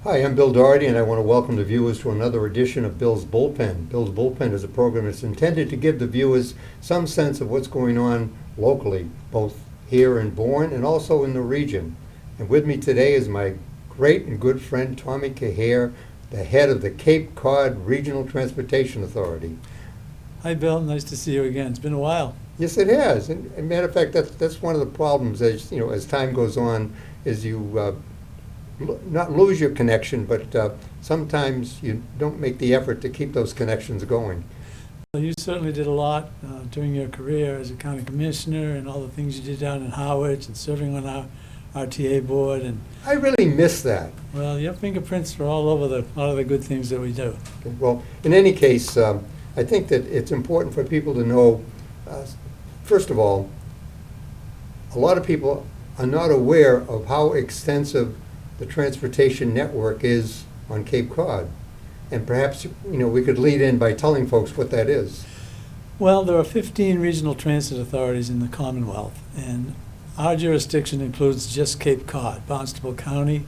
Hi, I'm Bill Doherty, and I want to welcome the viewers to another edition of Bill's Bullpen. Bill's Bullpen is a program that's intended to give the viewers some sense of what's going on locally, both here in Bourne and also in the region. And with me today is my great and good friend, Tommy Cahir, the head of the Cape Cod Regional Transportation Authority. Hi, Bill. Nice to see you again. It's been a while. Yes, it has. And matter of fact, that's one of the problems as time goes on, is you not lose your connection, but sometimes you don't make the effort to keep those connections going. Well, you certainly did a lot during your career as a county commissioner, and all the things you did down in Howard and serving on our RTA board. And I really miss that. well, your fingerprints are all over a lot of the good things that we do. Okay, well, in any case, I think that it's important for people to know, first of all, a lot of people are not aware of how extensive the transportation network is on Cape Cod. And perhaps, we could lead in by telling folks what that is. Well, there are 15 regional transit authorities in the Commonwealth, and our jurisdiction includes just Cape Cod, Barnstable County,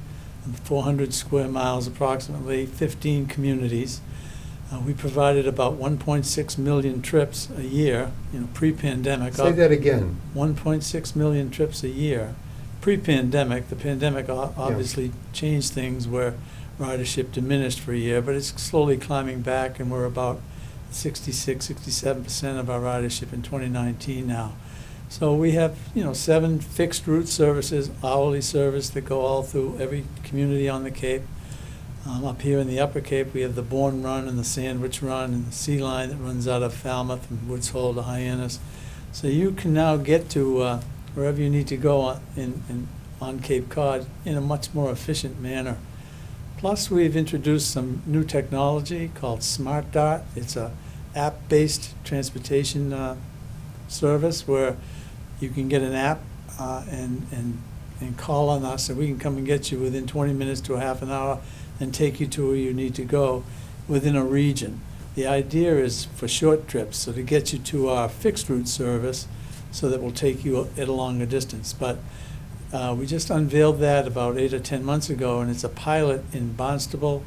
400 square miles approximately, 15 communities. We provided about 1.6 million trips a year, pre-pandemic. Say that again. 1.6 million trips a year. Pre-pandemic, the pandemic obviously changed things where ridership diminished for a year, but it's slowly climbing back, and we're about 67% of our ridership in 2019 now. So we have, 7 fixed route services, hourly service that go all through every community on the Cape. Up here in the Upper Cape, we have the Bourne Run and the Sandwich Run and the Sea Line that runs out of Falmouth and Woods Hole to Hyannis. So you can now get to wherever you need to go on Cape Cod in a much more efficient manner. Plus, we've introduced some new technology called Smart Dart. It's a app-based transportation service where you can get an app and call on us, and we can come and get you within 20 minutes to a half an hour and take you to where you need to go within a region. The idea is for short trips, so to get you to our fixed route service so that we'll take you at a longer distance. But we just unveiled that about 8 or 10 months ago, and it's a pilot in Barnstable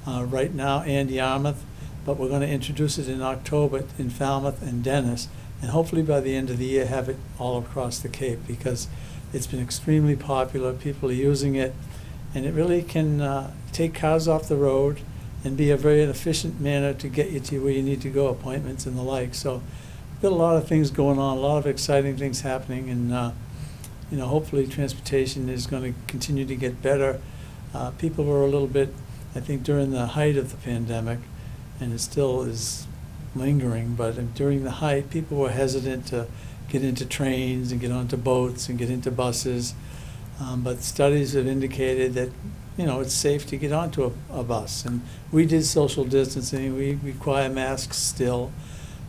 right now and Yarmouth, but we're going to introduce it in October in Falmouth and Dennis, and hopefully by the end of the year have it all across the Cape, because it's been extremely popular. People are using it, and it really can take cars off the road and be a very efficient manner to get you to where you need to go, appointments and the like. So we've got a lot of things going on, a lot of exciting things happening, and hopefully transportation is going to continue to get better. People were a little bit, I think, during the height of the pandemic, and it still is lingering, but during the height, people were hesitant to get into trains and get onto boats and get into buses. But studies have indicated that, it's safe to get onto a bus. And we did social distancing. We require masks still,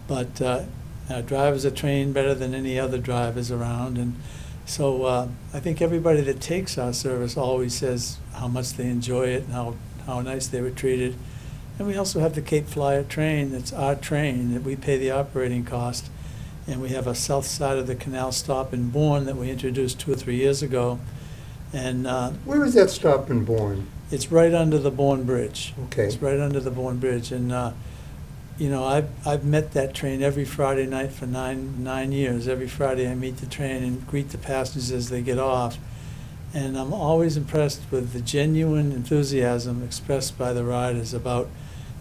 but our drivers are trained better than any other drivers around. And so I think everybody that takes our service always says how much they enjoy it and how nice they were treated. And we also have the Cape Flyer train. That's our train that we pay the operating cost. And we have a south side of the canal stop in Bourne that we introduced 2 or 3 years ago. And Where is that stop in Bourne? it's right under the Bourne Bridge. Okay. It's right under the Bourne Bridge. And I've met that train every Friday night for nine years. Every Friday I meet the train and greet the passengers as they get off. And I'm always impressed with the genuine enthusiasm expressed by the riders about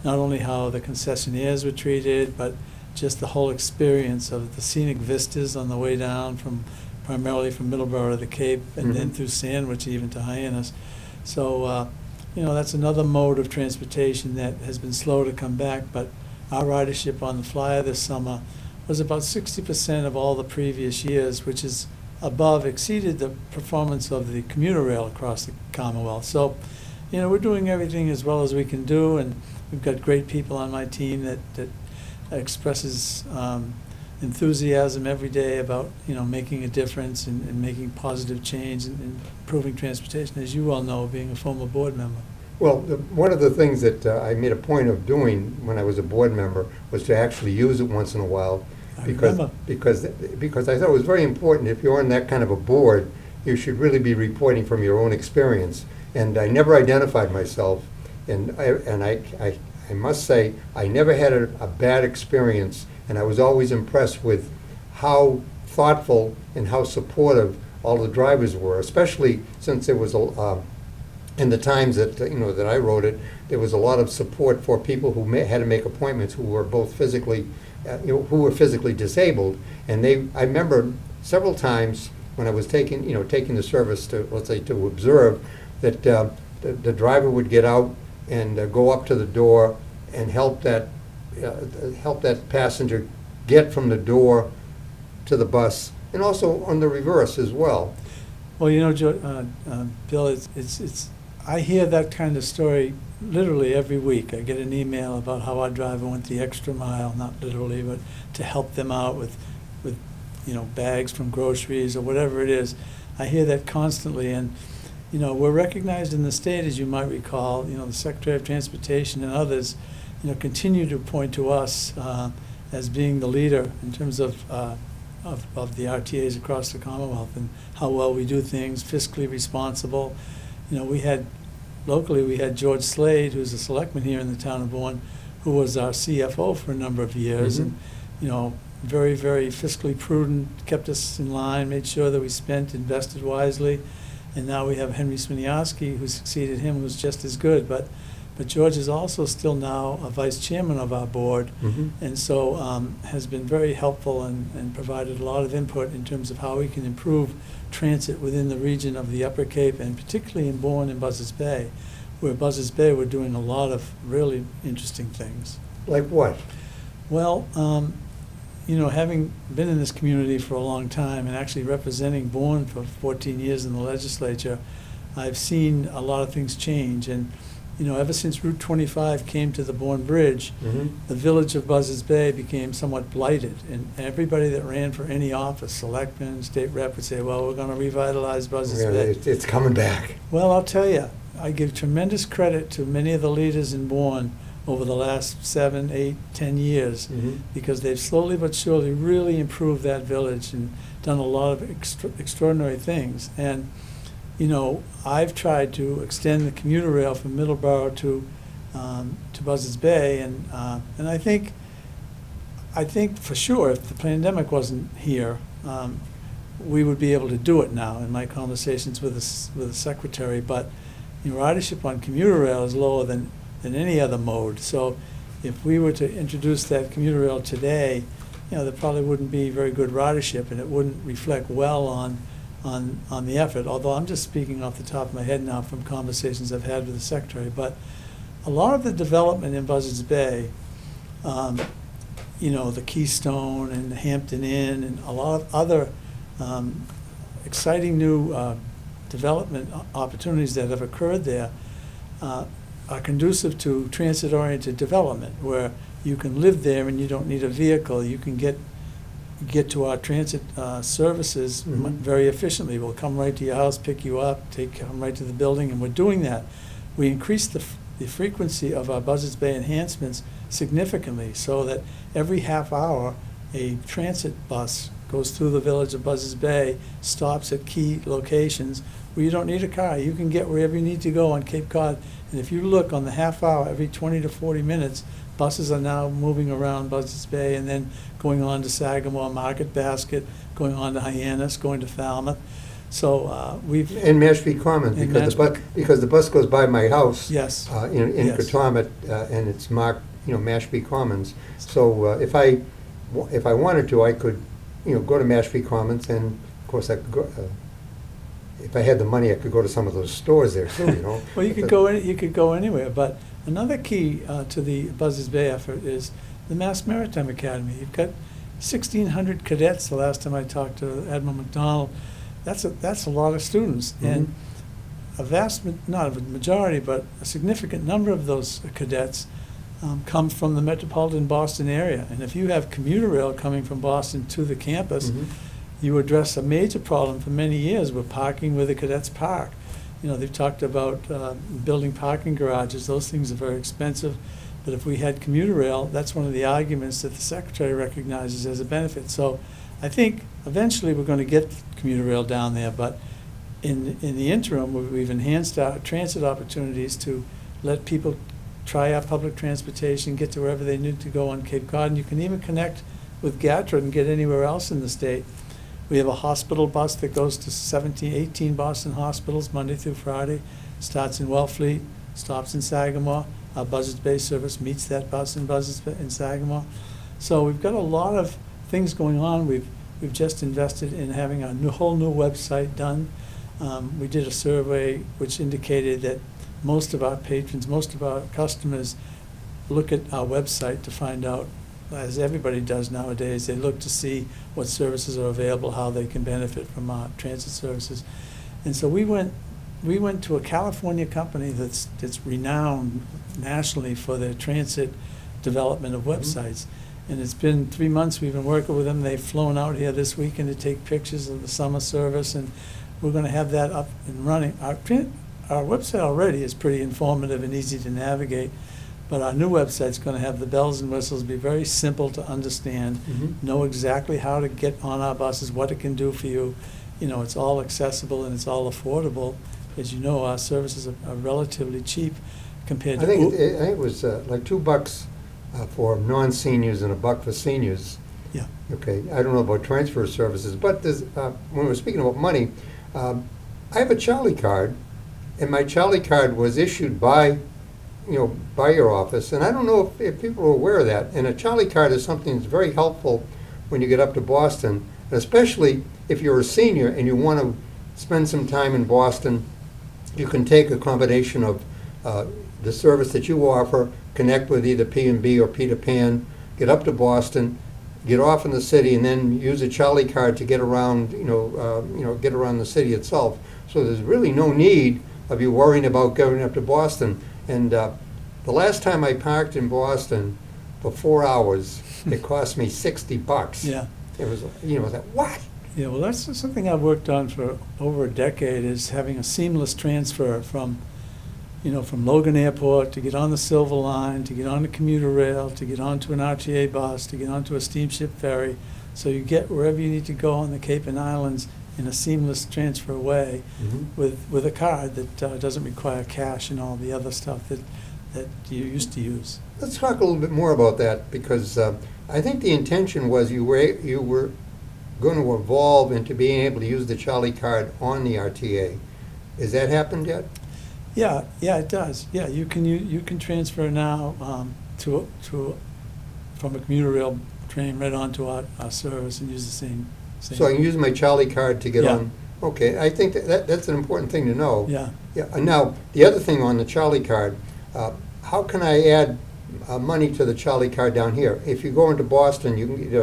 not only how the concessionaires were treated, but just the whole experience of the scenic vistas on the way down primarily from Middleborough to the Cape, and then through Sandwich even to Hyannis. So, that's another mode of transportation that has been slow to come back, but our ridership on the Flyer this summer was about 60% of all the previous years, which is exceeded the performance of the commuter rail across the Commonwealth. So, we're doing everything as well as we can do, and we've got great people on my team that expresses enthusiasm every day about making a difference and making positive change and improving transportation, as you well know, being a former board member. Well, one of the things that I made a point of doing when I was a board member was to actually use it once in a while, because I thought it was very important. If you're on that kind of a board, you should really be reporting from your own experience. and I never identified myself. And I must say, I never had a bad experience, and I was always impressed with how thoughtful and how supportive all the drivers were, especially since there was in the times that that I wrote it, there was a lot of support for people who had to make appointments who were both physically, who were physically disabled, and I remember several times when I was taking the service to, let's say, to observe, that the driver would get out and go up to the door and help that passenger get from the door to the bus, and also on the reverse as well. Well, Bill, it's I hear that kind of story literally every week. I get an email about how our driver went the extra mile, not literally, but to help them out with bags from groceries or whatever it is. I hear that constantly, and we're recognized in the state, as you might recall. The Secretary of Transportation and others, continue to point to us as being the leader in terms of the RTAs across the Commonwealth and how well we do things, fiscally responsible. Locally we had George Slade, who's a selectman here in the town of Bourne, who was our CFO for a number of years, Mhm. and very, very fiscally prudent, kept us in line, made sure that we invested wisely. And now we have Henry Swiniarski, who succeeded him, who's just as good. But George is also still now a vice chairman of our board, Mhm. and so has been very helpful and provided a lot of input in terms of how we can improve transit within the region of the Upper Cape, and particularly in Bourne and Buzzards Bay, where Buzzards Bay we're doing a lot of really interesting things. Like what? Well, having been in this community for a long time and actually representing Bourne for 14 years in the legislature, I've seen a lot of things change. And, ever since Route 25 came to the Bourne Bridge, Mhm. the village of Buzzards Bay became somewhat blighted. And everybody that ran for any office, selectman, state rep, would say, well, we're going to revitalize Buzzards Yeah, Bay. it's coming back. Well, I'll tell you, I give tremendous credit to many of the leaders in Bourne over the last 7, 8, 10 years, Mhm. because they've slowly but surely really improved that village and done a lot of extraordinary things. And, I've tried to extend the commuter rail from Middleborough to Buzzards Bay, and I think for sure, if the pandemic wasn't here, we would be able to do it now in my conversations with the secretary. But ridership on commuter rail is lower than any other mode. So if we were to introduce that commuter rail today, there probably wouldn't be very good ridership, and it wouldn't reflect well on the effort, although I'm just speaking off the top of my head now from conversations I've had with the secretary. But a lot of the development in Buzzards Bay, the Keystone and the Hampton Inn and a lot of other exciting new development opportunities that have occurred there, are conducive to transit-oriented development, where you can live there and you don't need a vehicle. You can get to our transit services Mhm. very efficiently. We'll come right to your house, pick you up, come right to the building, and we're doing that. We increased the frequency of our Buzzards Bay enhancements significantly, so that every half hour a transit bus goes through the village of Buzzards Bay, stops at key locations where you don't need a car. You can get wherever you need to go on Cape Cod. And if you look on the half hour, every 20 to 40 minutes, buses are now moving around Buzzards Bay and then going on to Sagamore, Market Basket, going on to Hyannis, going to Falmouth. So we've... And Mashpee Commons, And because the bus goes by my house. Yes. In Yes. Katomet, and it's marked, Mashpee Commons. So if I wanted to, I could, go to Mashpee Commons, and of course I could go, if I had the money, I could go to some of those stores there too, Well, you could go anywhere, but another key to the Buzzards Bay effort is the Mass Maritime Academy. You've got 1,600 cadets. The last time I talked to Admiral McDonald, that's a lot of students, and not a majority, but a significant number of those cadets come from the metropolitan Boston area. And if you have commuter rail coming from Boston to the campus, Mhm. you address a major problem for many years with parking where the cadets park. They've talked about building parking garages. Those things are very expensive. But if we had commuter rail, that's one of the arguments that the secretary recognizes as a benefit. So I think eventually we're going to get commuter rail down there, but in the interim, we've enhanced our transit opportunities to let people try our public transportation, get to wherever they need to go on Cape Cod, and you can even connect with GATRA and get anywhere else in the state. We have a hospital bus that goes to 18 Boston hospitals Monday through Friday, starts in Wellfleet, stops in Sagamore. Our Buzzards Bay service meets that bus in Buzzards Bay in Sagamore. So we've got a lot of things going on. We've just invested in having a whole new website done. We did a survey which indicated that most of our patrons, most of our customers look at our website to find out, as everybody does nowadays, they look to see what services are available, how they can benefit from our transit services. And so we went to a California company that's renowned nationally for their transit development of websites. And it's been 3 months we've been working with them. They've flown out here this weekend to take pictures of the summer service, and we're going to have that up and running. Our website already is pretty informative and easy to navigate, but our new website's going to have the bells and whistles, be very simple to understand, know exactly how to get on our buses, what it can do for you. You know, it's all accessible and it's all affordable. As you know, our services are relatively cheap compared to... I think it was like $2 for non-seniors and $1 for seniors. Yeah. Okay, I don't know about transfer services, but there's, when we're speaking about money, I have a Charlie card, and my Charlie card was issued by your office, and I don't know if people are aware of that. And a Charlie card is something that's very helpful when you get up to Boston, and especially if you're a senior and you want to spend some time in Boston. You can take a combination of the service that you offer, connect with either P&B or Peter Pan, get up to Boston, get off in the city, and then use a Charlie card to get around, get around the city itself. So there's really no need of you worrying about going up to Boston. And the last time I parked in Boston for 4 hours, it cost me $60. Yeah. It was, like, what? Yeah, well, that's something I've worked on for over a decade, is having a seamless transfer from Logan Airport to get on the Silver Line, to get on the commuter rail, to get onto an RTA bus, to get onto a steamship ferry. So you get wherever you need to go on the Cape and Islands in a seamless transfer way with a card that doesn't require cash and all the other stuff that you used to use. Let's talk a little bit more about that, because I think the intention was you were going to evolve into being able to use the Charlie card on the RTA. Has that happened yet? Yeah, it does. Yeah, you can transfer now from a commuter rail train right onto our service and use the same. So I can use my Charlie card to get Yeah. on. Okay, I think that's an important thing to know. Yeah. Yeah. And now the other thing on the Charlie card, how can I add money to the Charlie card down here? If you go into Boston,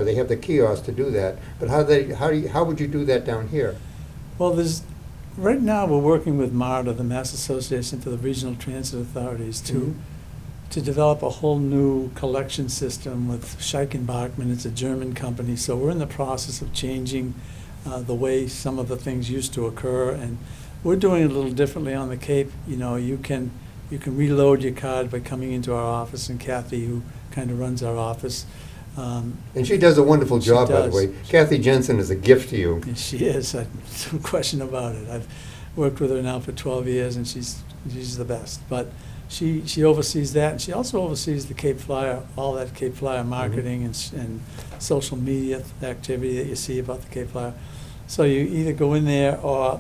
they have the kiosk to do that. But how would you do that down here? Well, right now we're working with MARTA, the Mass Association for the Regional Transit Authorities, to develop a whole new collection system with Scheik & Bachmann. It's a German company, so we're in the process of changing the way some of the things used to occur, and we're doing it a little differently on the Cape. You can reload your card by coming into our office, and Kathy, who kind of runs our office. And she does a wonderful job, by the way. Kathy Jensen is a gift to you. And she is, no question about it. I've worked with her now for 12 years, and she's the best. But she oversees that, and she also oversees the Cape Flyer, all that Cape Flyer marketing and social media activity that you see about the Cape Flyer. So you either go in there, or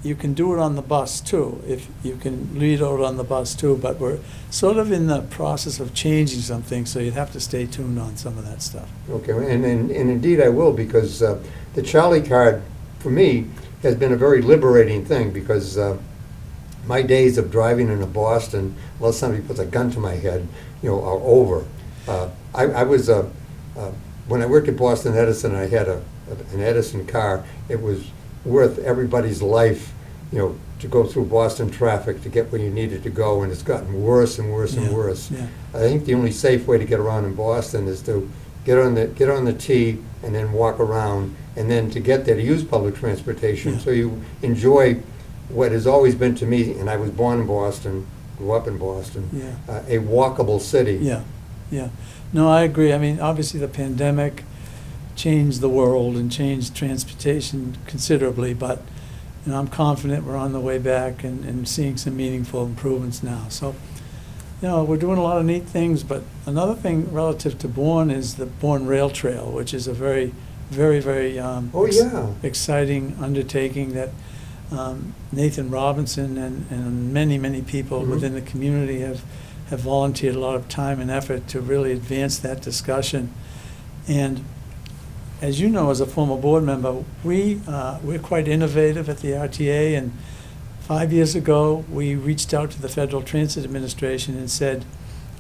you can do it on the bus too. If you can reload on the bus too, but we're sort of in the process of changing some things, so you'd have to stay tuned on some of that stuff. Okay, and indeed I will, because the Charlie card, for me, has been a very liberating thing, because my days of driving into Boston, unless somebody puts a gun to my head, are over. I was, when I worked at Boston Edison, I had an Edison car. It was worth everybody's life, to go through Boston traffic to get where you needed to go, and it's gotten worse and worse and worse. Yeah. I think the only safe way to get around in Boston is to get on the T and then walk around, and then to get there to use public transportation. Yeah. So you enjoy what has always been to me, and I was born in Boston, grew up in Boston, a walkable city. Yeah. No, I agree. I mean, obviously the pandemic changed the world and changed transportation considerably, but and I'm confident we're on the way back and seeing some meaningful improvements now. So, we're doing a lot of neat things, but another thing relative to Bourne is the Bourne Rail Trail, which is a very, very, very exciting undertaking that Nathan Robinson and many, many people within the community have volunteered a lot of time and effort to really advance that discussion. And as you know, as a former board member, we're quite innovative at the RTA, and 5 years ago, we reached out to the Federal Transit Administration and said,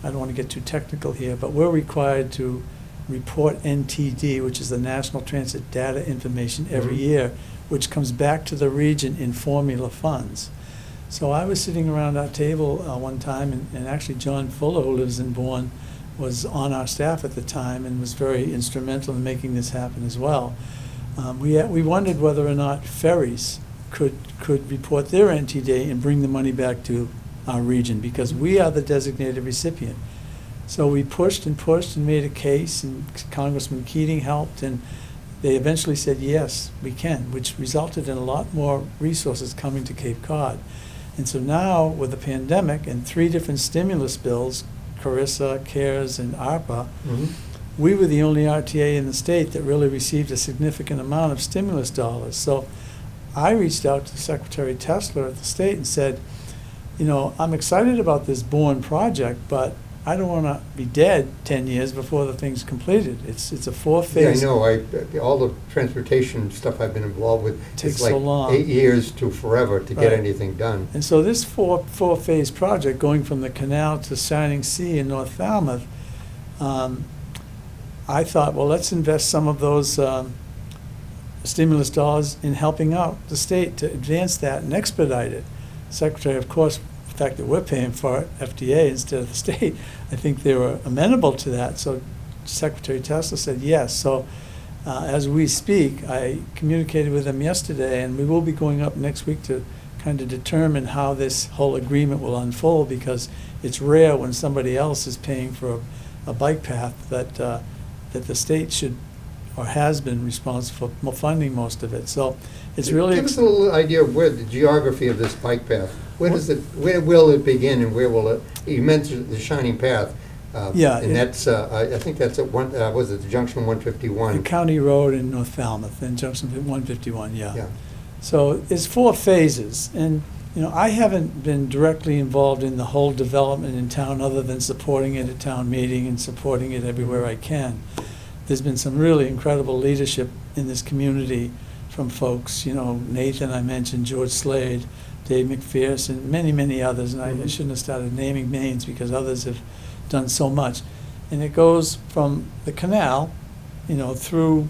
I don't want to get too technical here, but we're required to report NTD, which is the National Transit Data Information, every year, which comes back to the region in formula funds. So I was sitting around our table one time, and actually John Fuller, who lives in Bourne, was on our staff at the time and was very instrumental in making this happen as well. We wondered whether or not ferries could report their NTD and bring the money back to our region, because we are the designated recipient. So we pushed and made a case, and Congressman Keating helped, and they eventually said, yes, we can, which resulted in a lot more resources coming to Cape Cod. And so now, with the pandemic and 3 different stimulus bills, Carissa, CARES, and ARPA, we were the only RTA in the state that really received a significant amount of stimulus dollars. So I reached out to Secretary Tessler at the state and said, I'm excited about this Bourne project, but I don't want to be dead 10 years before the thing's completed. It's a 4-phase. Yeah, I know. All the transportation stuff I've been involved with takes it's like so long. 8 years to forever to get Right. anything done. And so this four-phase project, going from the canal to Shining Sea in North Falmouth, I thought, well, let's invest some of those stimulus dollars in helping out the state to advance that and expedite it. Secretary, of course, the fact that we're paying for it, FDA instead of the state, I think they were amenable to that. So Secretary Tessler said yes. So as we speak, I communicated with them yesterday, and we will be going up next week to kind of determine how this whole agreement will unfold, because it's rare when somebody else is paying for a bike path that the state should or has been responsible for funding most of it. So it's really... Give us a little idea of where the geography of this bike path, where will it begin, and where will it, you mentioned the Shining Path. And that's, I think that's at was it the junction 151? The county road in North Falmouth, and junction 151, Yeah. So it's 4 phases, and I haven't been directly involved in the whole development in town other than supporting it at town meeting and supporting it everywhere I can. There's been some really incredible leadership in this community from folks, Nathan, I mentioned, George Slade, Dave McPherson, many, many others, and I shouldn't have started naming names because others have done so much. And it goes from the canal, through,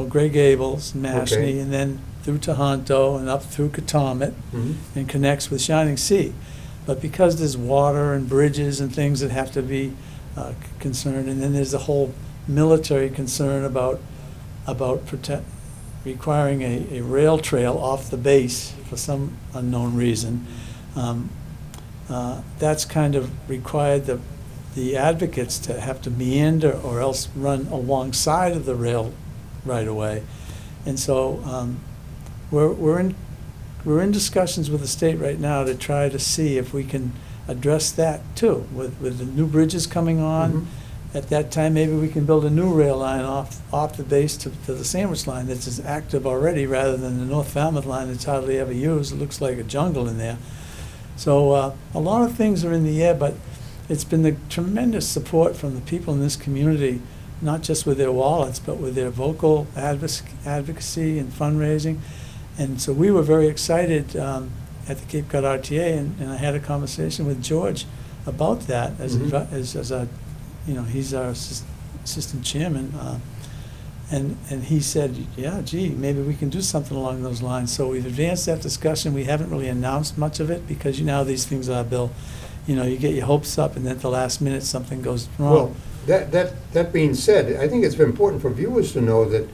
Grey Gables, Mashney, and then through Tohoto and up through Katomet, and connects with Shining Sea. But because there's water and bridges and things that have to be concerned, and then there's a whole military concern about requiring a rail trail off the base for some unknown reason, that's kind of required the advocates to have to meander or else run alongside of the rail right away. And so we're in discussions with the state right now to try to see if we can address that too, with the new bridges coming on. At that time, maybe we can build a new rail line off the base to the Sandwich line that's as active already, rather than the North Falmouth line that's hardly ever used. It looks like a jungle in there. So a lot of things are in the air, but it's been the tremendous support from the people in this community, not just with their wallets, but with their vocal advocacy and fundraising. And so we were very excited at the Cape Cod RTA, and I had a conversation with George about that as a he's our assistant chairman, and he said, yeah, gee, maybe we can do something along those lines. So we've advanced that discussion. We haven't really announced much of it because how these things are, Bill. You get your hopes up, and then at the last minute something goes wrong. Well, that being said, I think it's important for viewers to know that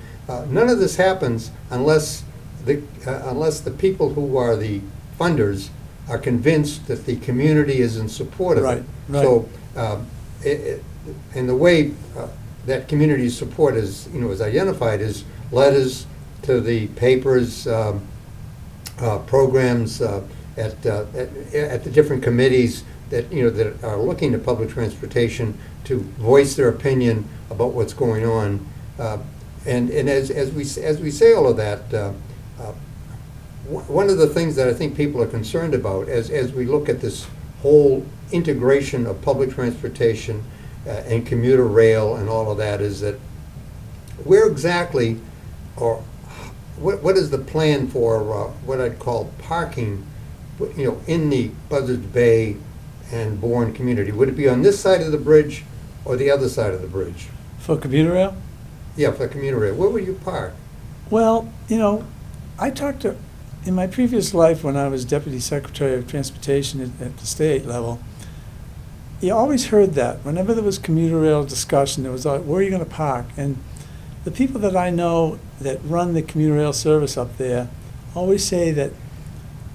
none of this happens unless the people who are the funders are convinced that the community is in support of it. Right. So, and the way that community support is identified is letters to the papers, programs at the different committees that, that are looking at public transportation to voice their opinion about what's going on. And as we say all of that, one of the things that I think people are concerned about as we look at this whole integration of public transportation and commuter rail and all of that is that where exactly, or what is the plan for what I'd call parking, in the Buzzards Bay and Bourne community? Would it be on this side of the bridge or the other side of the bridge? For commuter rail? Yeah, for commuter rail. Where would you park? Well, I talked to, in my previous life when I was Deputy Secretary of Transportation at the state level, you always heard that. Whenever there was commuter rail discussion, there was like, where are you going to park? And the people that I know that run the commuter rail service up there always say that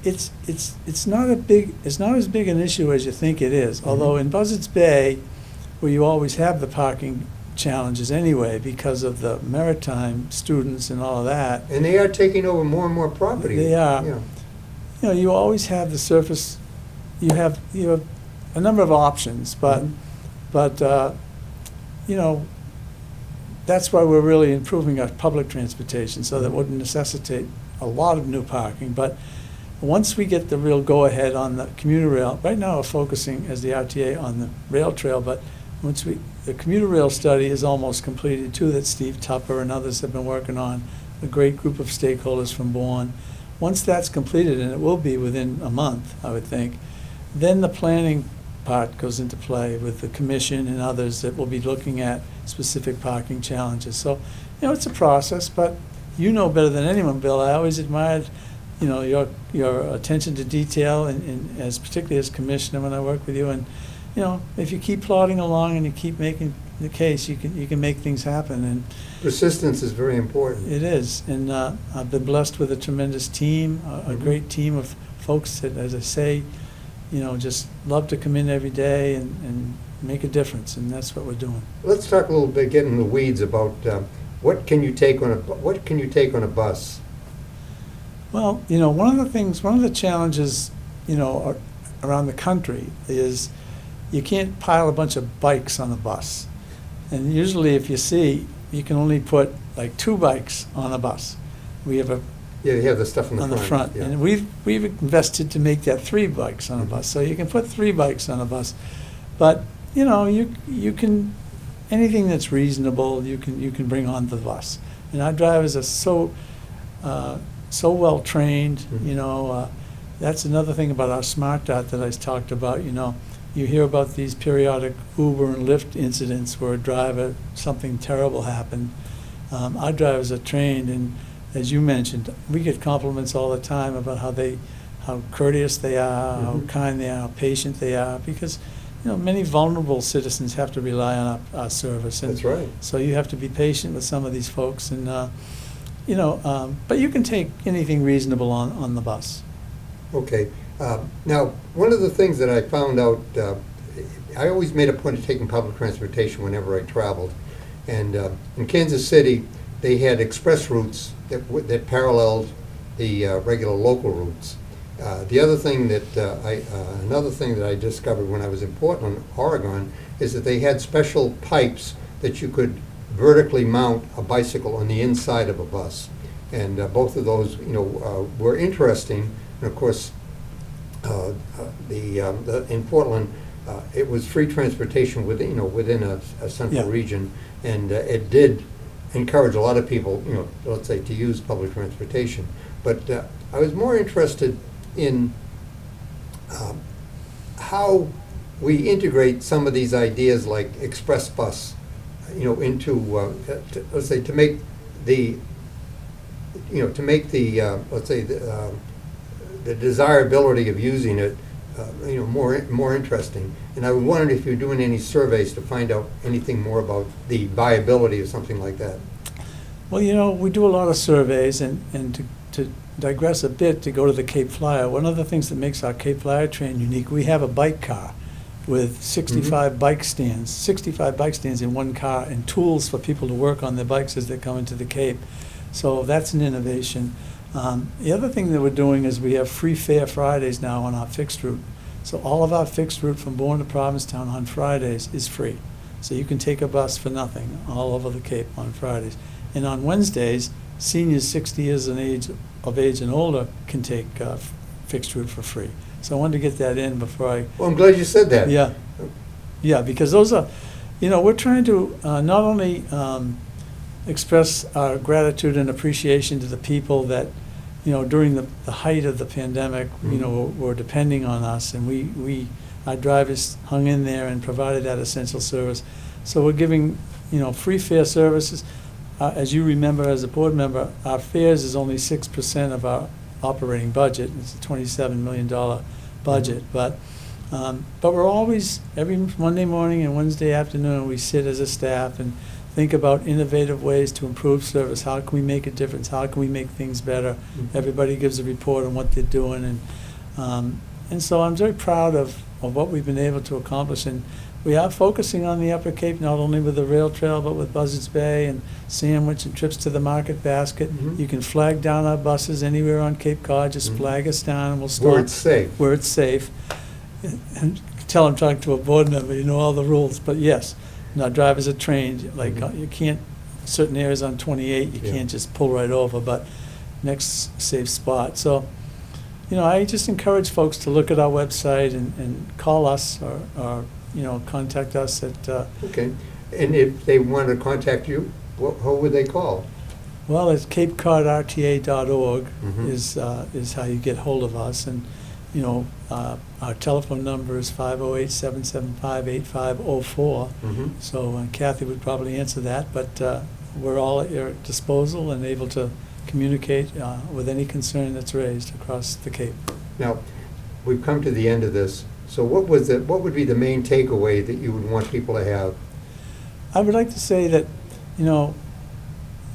it's not as big an issue as you think it is. Mm-hmm. Although in Buzzards Bay, where you always have the parking challenges anyway because of the maritime students and all of that. And they are taking over more and more property. They are. Yeah. You always have the surface. You have a number of options, but that's why we're really improving our public transportation, so that wouldn't necessitate a lot of new parking. But once we get the real go-ahead on the commuter rail, right now we're focusing as the RTA on the rail trail, but the commuter rail study is almost completed too, that Steve Tupper and others have been working on, a great group of stakeholders from Bourne. Once that's completed, and it will be within a month, I would think, then the planning part goes into play with the commission and others that will be looking at specific parking challenges. So, it's a process, but you know better than anyone, Bill. I always admired, your attention to detail, and as particularly as commissioner when I work with you. And if you keep plodding along and you keep making the case, you can make things happen. And persistence is very important. it is. And I've been blessed with a tremendous team, a great team of folks that, as I say, just love to come in every day and make a difference, and that's what we're doing. Let's talk a little bit, get in the weeds about what can you take on a bus? Well, one of the challenges, around the country is you can't pile a bunch of bikes on a bus. And usually if you see, you can only put like 2 bikes on a bus. We have You have the stuff in the on front. the front. Yeah. And we've invested to make that 3 bikes on a bus. So you can put 3 bikes on a bus. But, you can, anything that's reasonable, you can bring on the bus. And our drivers are so well trained, that's another thing about our Smart Dot that I talked about. You hear about these periodic Uber and Lyft incidents where a driver, something terrible happened. Our drivers are trained, and as you mentioned, we get compliments all the time about how courteous they are, how kind they are, how patient they are, because many vulnerable citizens have to rely on our service. And That's right. so you have to be patient with some of these folks, and but you can take anything reasonable on the bus. Okay. Now, one of the things that I found out, I always made a point of taking public transportation whenever I traveled. And in Kansas City, they had express routes that paralleled the regular local routes. Another thing that I discovered when I was in Portland, Oregon, is that they had special pipes that you could vertically mount a bicycle on the inside of a bus. And both of those, were interesting. And of course, in Portland, it was free transportation within a central region, and it did encourage a lot of people, let's say, to use public transportation. But I was more interested in how we integrate some of these ideas like express bus, into let's say to make the let's say the desirability of using it, more interesting. And I wondered if you're doing any surveys to find out anything more about the viability of something like that. Well, we do a lot of surveys, and to digress a bit, to go to the Cape Flyer, one of the things that makes our Cape Flyer train unique, we have a bike car with 65 bike stands in one car, and tools for people to work on their bikes as they come into the Cape. So that's an innovation. The other thing that we're doing is we have free fare Fridays now on our fixed route. So all of our fixed route from Bourne to Provincetown on Fridays is free. So you can take a bus for nothing all over the Cape on Fridays. And on Wednesdays, seniors 60 years of age and older can take fixed route for free. So I wanted to get that in before I... Well, I'm glad you said that. Yeah, because those are, we're trying to not only express our gratitude and appreciation to the people that, during the height of the pandemic, were depending on us, and our drivers hung in there and provided that essential service. So we're giving, free fare services. As you remember as a board member, our fares is only 6% of our operating budget. It's a $27 million budget, but we're always, every Monday morning and Wednesday afternoon, we sit as a staff and think about innovative ways to improve service. How can we make a difference? How can we make things better? Everybody gives a report on what they're doing, and so I'm very proud of what we've been able to accomplish. And we are focusing on the Upper Cape, not only with the rail trail, but with Buzzards Bay and Sandwich and trips to the Market Basket. You can flag down our buses anywhere on Cape Cod. Just flag us down and we'll stop. Where it's safe. Where it's safe. And tell I'm talking to a board member, you know all the rules. But yes, our drivers are trained. Like you can't, certain areas on 28, you can't just pull right over, but next safe spot. So, I just encourage folks to look at our website and call us or contact us at... Okay. And if they want to contact you, how would they call? Well, it's capecodrta.org is how you get hold of us. And, our telephone number is 508-775-8504. So Kathy would probably answer that, but we're all at your disposal and able to communicate with any concern that's raised across the Cape. Now, we've come to the end of this. So what would be the main takeaway that you would want people to have? I would like to say that,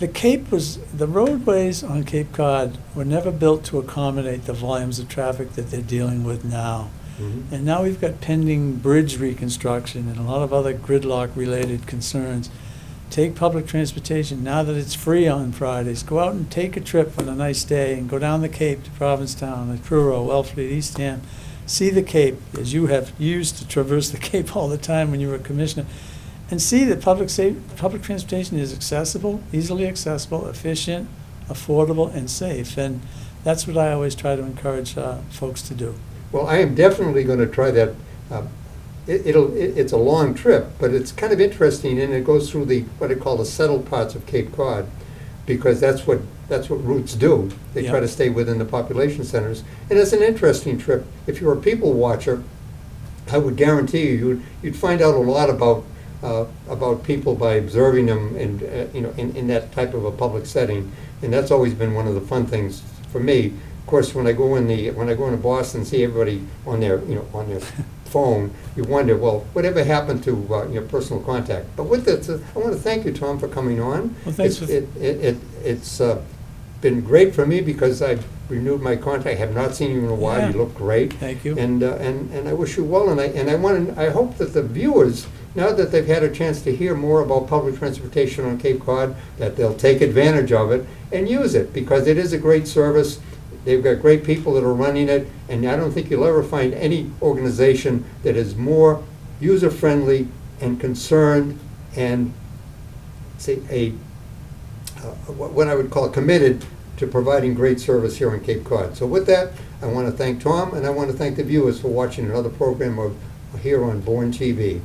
the roadways on Cape Cod were never built to accommodate the volumes of traffic that they're dealing with now. And now we've got pending bridge reconstruction and a lot of other gridlock-related concerns. Take public transportation now that it's free on Fridays. Go out and take a trip on a nice day and go down the Cape to Provincetown, Truro, Wellfleet, Eastham. See the Cape, as you have used to traverse the Cape all the time when you were a commissioner, and see that public transportation is accessible, easily accessible, efficient, affordable, and safe. And that's what I always try to encourage folks to do. Well, I am definitely going to try that. It's a long trip, but it's kind of interesting, and it goes through what I call the settled parts of Cape Cod, because that's what routes do. They try to stay within the population centers, and it's an interesting trip. If you're a people watcher, I would guarantee you'd find out a lot about people by observing them, and in that type of a public setting, and that's always been one of the fun things for me. Of course, when I go into Boston and see everybody on their phone, you wonder, well, whatever happened to your personal contact? But with that, I want to thank you, Tom, for coming on. Well, thanks. It's been great for me because I've renewed my contact. I have not seen you in a while. You look great. Thank you. And I wish you well. And I hope that the viewers, now that they've had a chance to hear more about public transportation on Cape Cod, that they'll take advantage of it and use it, because it is a great service. They've got great people that are running it, and I don't think you'll ever find any organization that is more user-friendly and concerned and, what I would call committed to providing great service here on Cape Cod. So with that, I want to thank Tom, and I want to thank the viewers for watching another program of here on Bourne TV.